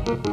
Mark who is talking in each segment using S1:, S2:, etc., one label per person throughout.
S1: Let's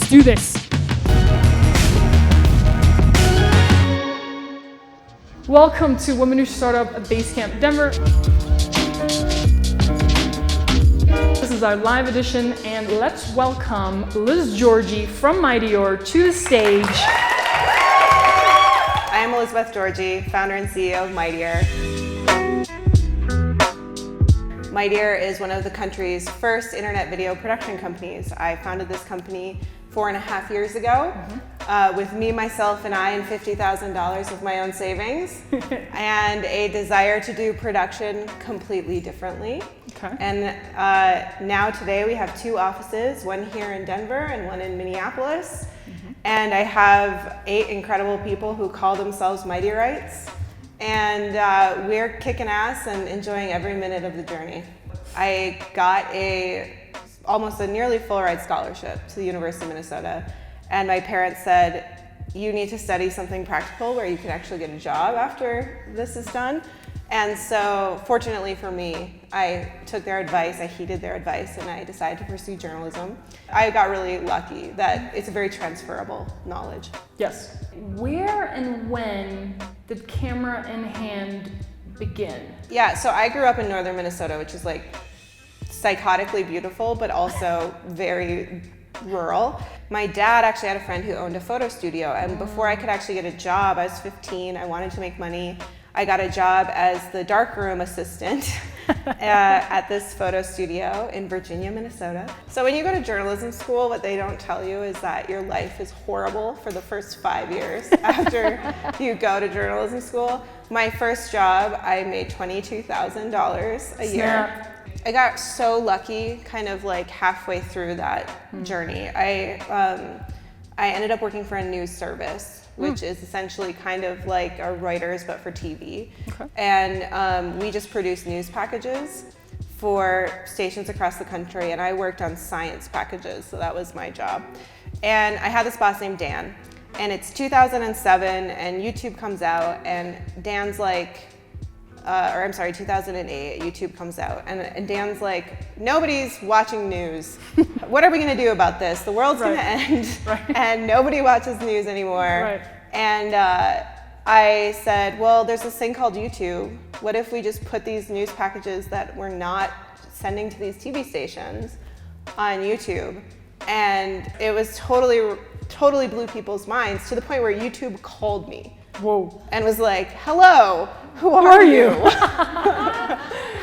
S1: do this. Welcome to Women Who Startup at Basecamp Denver. This is our live edition, and let's welcome Giorgi from Mighteor to the stage.
S2: I am Giorgi, founder and CEO of Mighteor. Mighteor is one of the country's first internet video production companies. I founded this company 4.5 years ago with me, myself, and I, and $50,000 of my own savings and a desire to do production completely differently.
S1: Okay.
S2: And now today we have 2 offices, one here in Denver and one in Minneapolis. And I have 8 incredible people who call themselves Mighteorites. And we're kicking ass and enjoying every minute of the journey. I got almost a nearly full ride scholarship to the University of Minnesota. And my parents said, you need to study something practical where you can actually get a job after this is done. And so fortunately for me, I took their advice, I heeded their advice, and I decided to pursue journalism. I got really lucky that it's a very transferable knowledge.
S1: Yes. Where and when did camera in hand begin?
S2: Yeah, so I grew up in northern Minnesota, which is like psychotically beautiful, but also very rural. My dad actually had a friend who owned a photo studio, and before I could actually get a job, I was 15, I wanted to make money. I got a job as the darkroom assistant at this photo studio in Virginia, Minnesota. So when you go to journalism school, what they don't tell you is that your life is horrible for the first 5 years after you go to journalism school. My first job, I made $22,000 a year. I got so lucky kind of like halfway through that journey. I ended up working for a news service, which is essentially kind of like a Reuters but for TV.
S1: Okay.
S2: And we just produced news packages for stations across the country, and I worked on science packages, so that was my job. And I had this boss named Dan, and it's 2007, and YouTube comes out, and Dan's like, 2008, YouTube comes out, and Dan's like, nobody's watching news. What are we gonna do about this? The world's gonna end, and nobody watches news anymore. And I said, well, there's this thing called YouTube. What if we just put these news packages that we're not sending to these TV stations on YouTube? And it was totally blew people's minds, to the point where YouTube called me.
S1: Whoa.
S2: And was like, hello, who are you?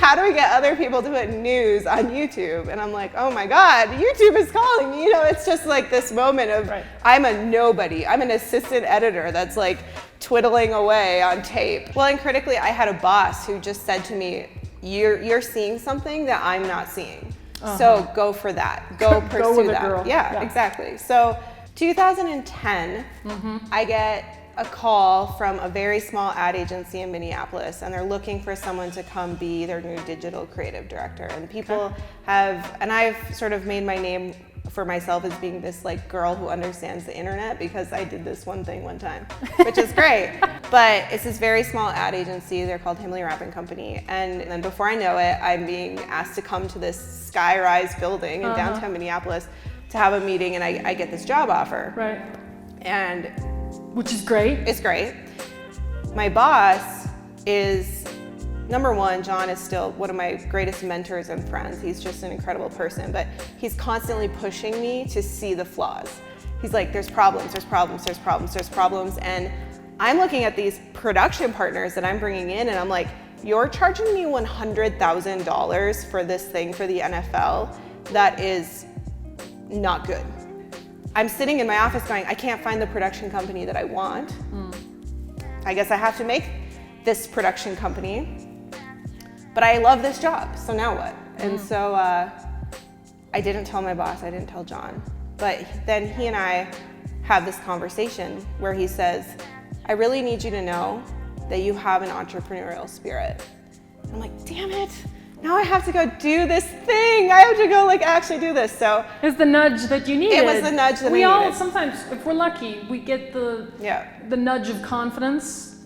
S2: How do we get other people to put news on YouTube? And I'm like, oh my God, YouTube is calling me. You know, it's just like this moment of, I'm a nobody. I'm an assistant editor that's like twiddling away on tape. Well, and critically, I had a boss who just said to me, you're seeing something that I'm not seeing. So go for that. Go pursue that. Girl. Yeah, exactly. So 2010, I get a call from a very small ad agency in Minneapolis, and they're looking for someone to come be their new digital creative director. And people and I've sort of made my name for myself as being this like girl who understands the internet, because I did this one thing one time, which is great. But it's this very small ad agency. They're called Himley Wrapping Company. And then before I know it, I'm being asked to come to this skyrise building in downtown Minneapolis to have a meeting, and I get this job offer.
S1: Right.
S2: And
S1: which is great.
S2: It's great. My boss is, number one, John is still one of my greatest mentors and friends. He's just an incredible person, but he's constantly pushing me to see the flaws. He's like, there's problems. And I'm looking at these production partners that I'm bringing in, and I'm like, you're charging me $100,000 for this thing for the NFL. That is not good. I'm sitting in my office going, I can't find the production company that I want. I guess I have to make this production company, but I love this job, so now what? And so I didn't tell my boss, I didn't tell John, but then he and I have this conversation where he says, I really need you to know that you have an entrepreneurial spirit. I'm like, damn it. now I have to go do this thing. I have to go like actually do this. So
S1: it's the nudge that you needed.
S2: it was the nudge that I needed.
S1: We all sometimes, if we're lucky, we get the nudge of confidence.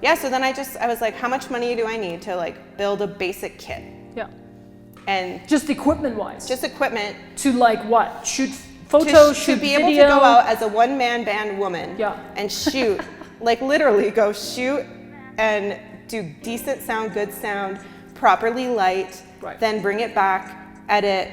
S2: Yeah. So then I was like, how much money do I need to like build a basic kit?
S1: Yeah.
S2: And
S1: just equipment wise.
S2: Just equipment.
S1: To like what? Shoot photos, shoot
S2: video.
S1: To be
S2: able to go out as a one-man band woman.
S1: Yeah.
S2: And shoot, like literally go shoot and do decent sound, good sound, properly light, then bring it back, edit,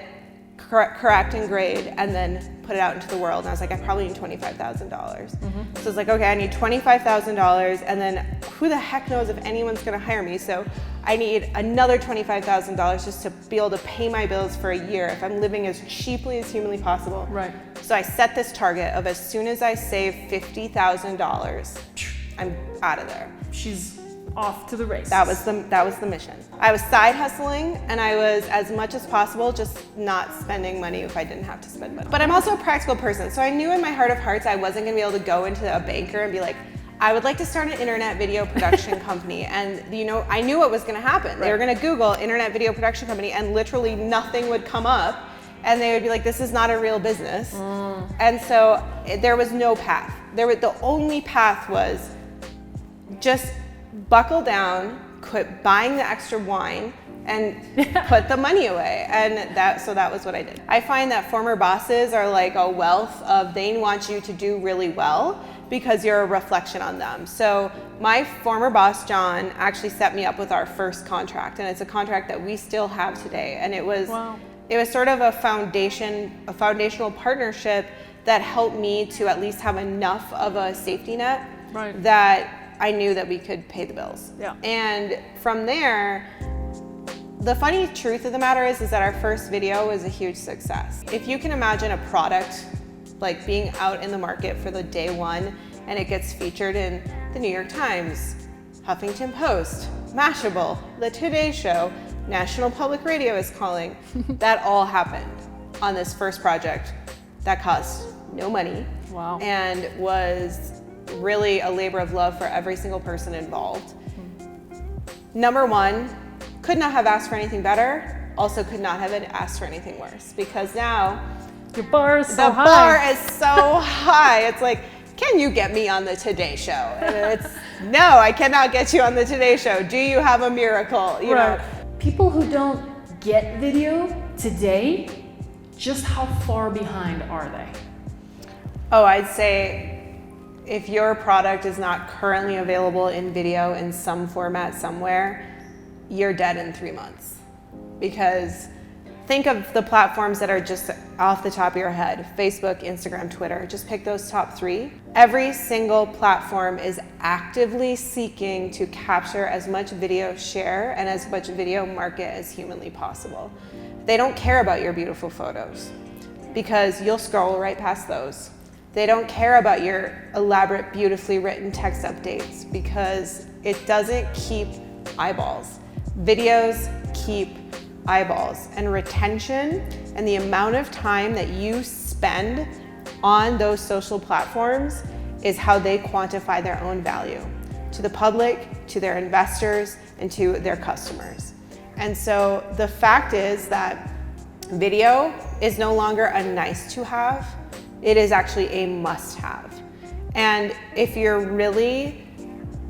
S2: correct and grade, and then put it out into the world. And I was like, I probably need $25,000. So I was like, okay, I need $25,000, and then who the heck knows if anyone's gonna hire me? So I need another $25,000 just to be able to pay my bills for a year if I'm living as cheaply as humanly possible.
S1: Right.
S2: So I set this target of as soon as I save $50,000, I'm out of there.
S1: She's off to the races.
S2: That was the mission. I was side hustling, and I was, as much as possible, just not spending money if I didn't have to spend money. But I'm also a practical person, so I knew in my heart of hearts I wasn't gonna be able to go into a banker and be like, I would like to start an internet video production company. And I knew what was gonna happen. They were gonna Google internet video production company, and literally nothing would come up, and they would be like, this is not a real business. And so there was no path. The only path was just buckle down, quit buying the extra wine, and put the money away. And so that was what I did. I find that former bosses are like a wealth of, they want you to do really well because you're a reflection on them. So my former boss, John, actually set me up with our first contract, and it's a contract that we still have today. And it was sort of a foundational partnership that helped me to at least have enough of a safety net that I knew that we could pay the bills.
S1: Yeah.
S2: And from there, the funny truth of the matter is that our first video was a huge success. If you can imagine a product like being out in the market for the day one, and it gets featured in the New York Times, Huffington Post, Mashable, The Today Show, National Public Radio is calling. That all happened on this first project that cost no money.
S1: Wow.
S2: And was really a labor of love for every single person involved. Number one, could not have asked for anything better, also could not have asked for anything worse, because now
S1: your bar is so high.
S2: The bar is so high. It's like, can you get me on the Today Show? And it's, no, I cannot get you on the Today Show. Do you have a miracle? You know?
S1: People who don't get video today, just how far behind are they?
S2: Oh, I'd say if your product is not currently available in video in some format somewhere, you're dead in 3 months. Because think of the platforms that are just off the top of your head: Facebook, Instagram, Twitter. Just pick those top 3. Every single platform is actively seeking to capture as much video share and as much video market as humanly possible. They don't care about your beautiful photos because you'll scroll right past those. They don't care about your elaborate, beautifully written text updates because it doesn't keep eyeballs. Videos keep eyeballs, and retention and the amount of time that you spend on those social platforms is how they quantify their own value to the public, to their investors, and to their customers. And so the fact is that video is no longer a nice to have. It is actually a must-have. And if you're really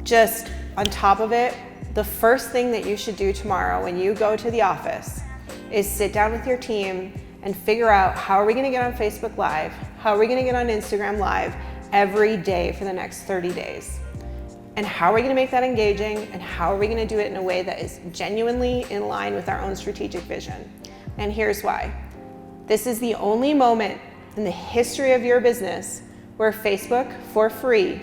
S2: just on top of it, the first thing that you should do tomorrow when you go to the office is sit down with your team and figure out, how are we gonna get on Facebook Live? How are we gonna get on Instagram Live every day for the next 30 days? And how are we gonna make that engaging? And how are we gonna do it in a way that is genuinely in line with our own strategic vision? And here's why. This is the only moment in the history of your business where Facebook, for free,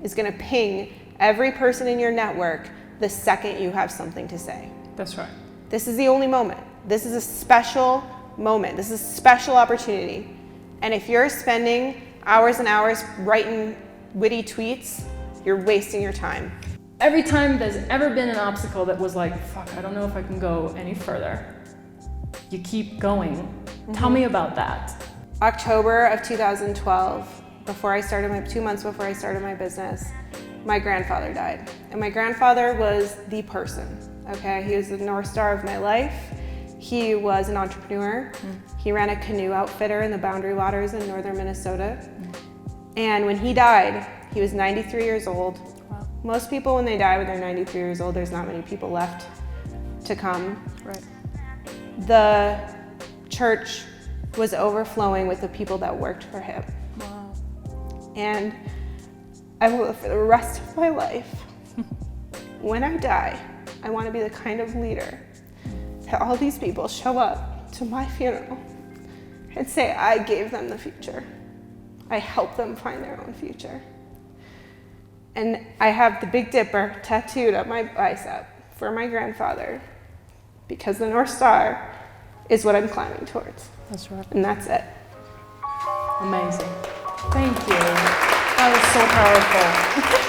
S2: is gonna ping every person in your network the second you have something to say.
S1: That's right.
S2: This is the only moment. This is a special moment. This is a special opportunity. And if you're spending hours and hours writing witty tweets, you're wasting your time.
S1: Every time there's ever been an obstacle that was like, fuck, I don't know if I can go any further, you keep going. Tell me about that.
S2: October of 2012, 2 months before I started my business, my grandfather died. And my grandfather was the person. Okay, he was the North Star of my life. He was an entrepreneur. He ran a canoe outfitter in the Boundary Waters in northern Minnesota. And when he died, he was 93 years old.
S1: Wow.
S2: Most people, when they die when they're 93 years old, there's not many people left to come.
S1: Right.
S2: The church was overflowing with the people that worked for him.
S1: Wow.
S2: And I will, for the rest of my life, when I die, I want to be the kind of leader that all these people show up to my funeral and say, I gave them the future. I helped them find their own future. And I have the Big Dipper tattooed up my bicep for my grandfather because the North Star is what I'm climbing towards.
S1: That's right.
S2: And that's it.
S1: Amazing. Thank you. That was so powerful.